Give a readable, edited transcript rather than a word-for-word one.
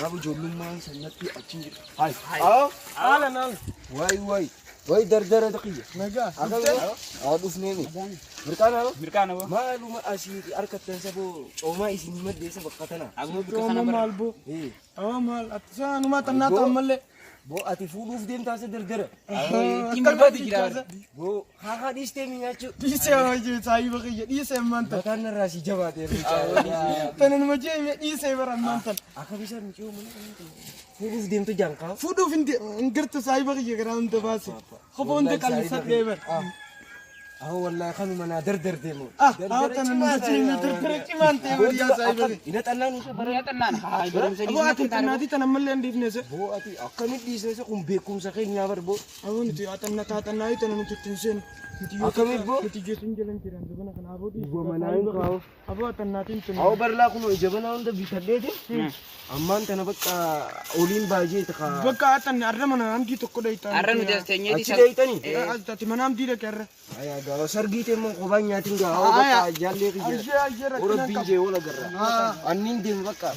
Rabu jolummaan sanatti achi jira. Hai. Alan. Wai dardara daqiya. Nagaa. Dhufneemi. Mirkaana. Maaluma asii harkattan saboo coomaa isin maddeessa bakka tana. Cooma maal boo? Maal atisaa numa tannaa ta'ammallee. Boo ati fuudhuuf deemtaa isa dardara. Timbarbaati jira. Boo haa dhiistee mi'aachuu. Dhiisee hojii saayiba qiyya dhiisee maanta. Mataan narraa si jabaatee. Tana numa jeemee dhiisee baran maanta. Akka bishaan miicuu fuudhuuf deemtu jaanqaa. Fuudhuuf hin girtu saayiba qiyya garaa hunda baase. Kopha hunda qallisadhee bar. والله خلوا منا دردر ديمو أنا نجيم دردر كمان تيمو يا سايبر إذا تنان بريا تنان هاي برام سجين أبو أتي تنادي تنمل لين ديفنسه بو أتي أكمل ديسنسه كم بيكم سخين يا بربو أبو نتي أتنا تنادي تنمل تنسين أكمل بو نتيجة تنجلن كيران زبنا كان أبو دي بو مناين كاو أبو تنادي تنمل أو برلا كم جبنا عند بيتلي دي أمان تنبك أولين باجي تكا بكا أتنا أرمنا أمجي تكودا يتان أرن جالسيني دي أشياء يتاني أتى منام دي لكير أيا جالس سرقي تيمو قبانيا تينغا أو بكا جالي كي أجا orang pinjau orang gerak, anin dia baka.